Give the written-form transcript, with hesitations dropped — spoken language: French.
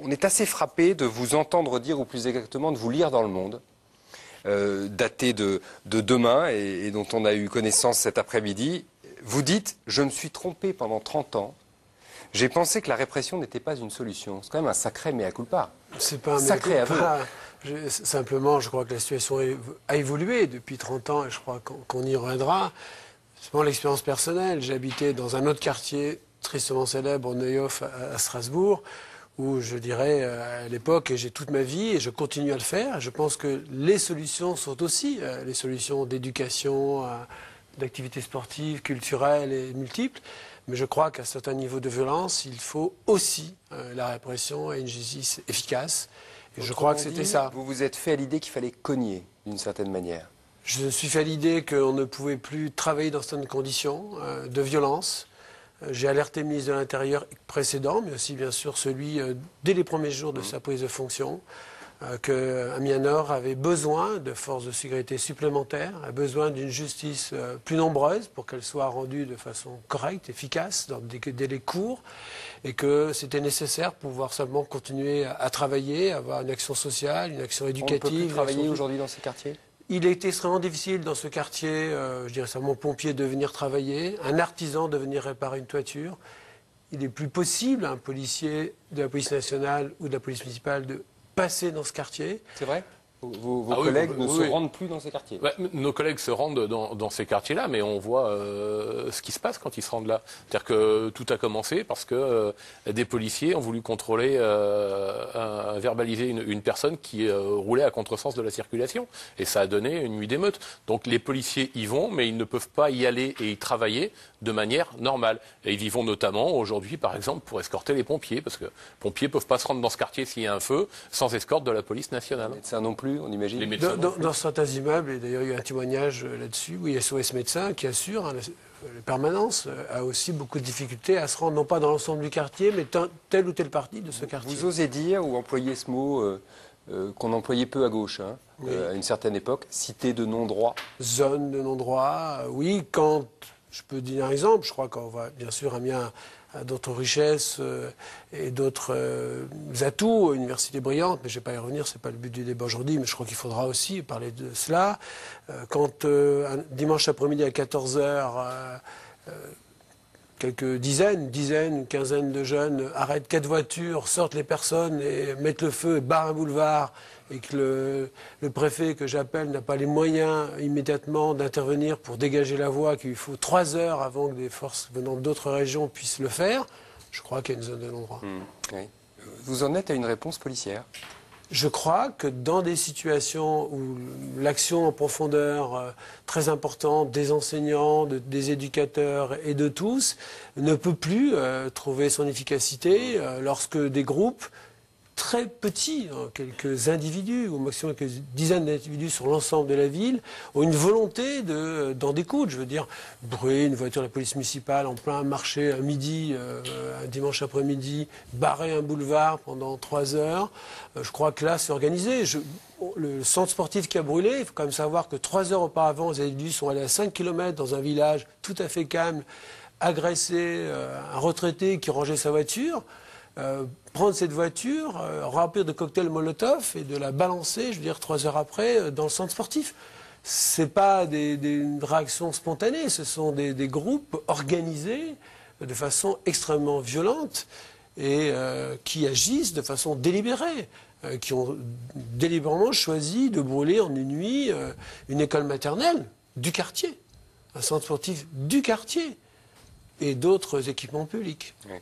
On est assez frappé de vous entendre dire, ou plus exactement de vous lire dans Le Monde, daté de demain et dont on a eu connaissance cet après-midi. Vous dites « Je me suis trompé pendant 30 ans. J'ai pensé que la répression n'était pas une solution. » C'est quand même un sacré mea culpa. C'est pas un sacré aveu. Simplement, je crois que la situation a évolué depuis 30 ans et je crois qu'on y reviendra. C'est mon expérience personnelle. J'ai habité dans un autre quartier tristement célèbre, Neuhof à Strasbourg, où je dirais à l'époque, et j'ai toute ma vie et je continue à le faire. Je pense que les solutions sont aussi les solutions d'éducation, d'activités sportives, culturelles et multiples. Mais je crois qu'à certains niveaux de violence, il faut aussi la répression et une justice efficace. Et je crois que c'était ça. Vous vous êtes fait à l'idée qu'il fallait cogner d'une certaine manière. Je me suis fait à l'idée qu'on ne pouvait plus travailler dans certaines conditions de violence. J'ai alerté le ministre de l'Intérieur précédent, mais aussi bien sûr celui dès les premiers jours de sa prise de fonction, qu'Amiens-Nord avait besoin de forces de sécurité supplémentaires, a besoin d'une justice plus nombreuse pour qu'elle soit rendue de façon correcte, efficace, dans des délais courts, et que c'était nécessaire pour pouvoir simplement continuer à travailler, avoir une action sociale, une action éducative. On ne peut plus travailler aujourd'hui dans ces quartiers ? Il a été extrêmement difficile dans ce quartier, je dirais simplement pompier de venir travailler, un artisan de venir réparer une toiture. Il n'est plus possible à un policier de la police nationale ou de la police municipale de passer dans ce quartier. C'est vrai ? Vos collègues ne se rendent plus dans ces quartiers. Nos collègues se rendent dans ces quartiers-là, mais on voit ce qui se passe quand ils se rendent là. C'est-à-dire que tout a commencé parce que des policiers ont voulu contrôler, verbaliser une personne qui roulait à contresens de la circulation. Et ça a donné une nuit d'émeute. Donc les policiers y vont, mais ils ne peuvent pas y aller et y travailler de manière normale. Et ils y vont notamment aujourd'hui, par exemple, pour escorter les pompiers, parce que les pompiers ne peuvent pas se rendre dans ce quartier s'il y a un feu sans escorte de la police nationale. Les médecins non plus, on imagine. Dans certains immeubles, et d'ailleurs il y a un témoignage là-dessus, où il y a SOS Médecins qui assure la permanence, a aussi beaucoup de difficultés à se rendre, non pas dans l'ensemble du quartier, mais telle ou telle partie de ce quartier. Vous osez dire, ou employer ce mot qu'on employait peu à gauche, hein, oui. À une certaine époque, cité de non-droit. Zone de non-droit, oui, quand, je peux donner un exemple, je crois qu'on va bien sûr Amiens à d'autres richesses et d'autres atouts, université brillante, mais je ne vais pas y revenir, ce n'est pas le but du débat aujourd'hui, mais je crois qu'il faudra aussi parler de cela. Quand un dimanche après-midi à 14 h, quelques dizaines, une quinzaine de jeunes arrêtent 4 voitures, sortent les personnes et mettent le feu et barrent un boulevard, et que le préfet que j'appelle n'a pas les moyens immédiatement d'intervenir pour dégager la voie, qu'il faut 3 heures avant que des forces venant d'autres régions puissent le faire, je crois qu'il y a une zone de non-droit. Oui. Vous en êtes à une réponse policière ? Je crois que dans des situations où l'action en profondeur très importante des enseignants, des éducateurs et de tous ne peut plus trouver son efficacité lorsque des groupes très petits, quelques individus, au maximum quelques dizaines d'individus sur l'ensemble de la ville, ont une volonté d'en découdre. Je veux dire, brûler une voiture de la police municipale en plein marché à midi, un dimanche après-midi, barrer un boulevard pendant 3 heures. Je crois que là, c'est organisé. Le centre sportif qui a brûlé, il faut quand même savoir que 3 heures auparavant, les individus sont allés à 5 km dans un village tout à fait calme, agresser un retraité qui rangeait sa voiture. Prendre cette voiture, remplir de cocktails Molotov et de la balancer, je veux dire, 3 heures après, dans le centre sportif. Ce n'est pas des réactions spontanées, ce sont des groupes organisés de façon extrêmement violente et qui agissent de façon délibérée, qui ont délibérément choisi de brûler en une nuit une école maternelle du quartier, un centre sportif du quartier et d'autres équipements publics. Oui.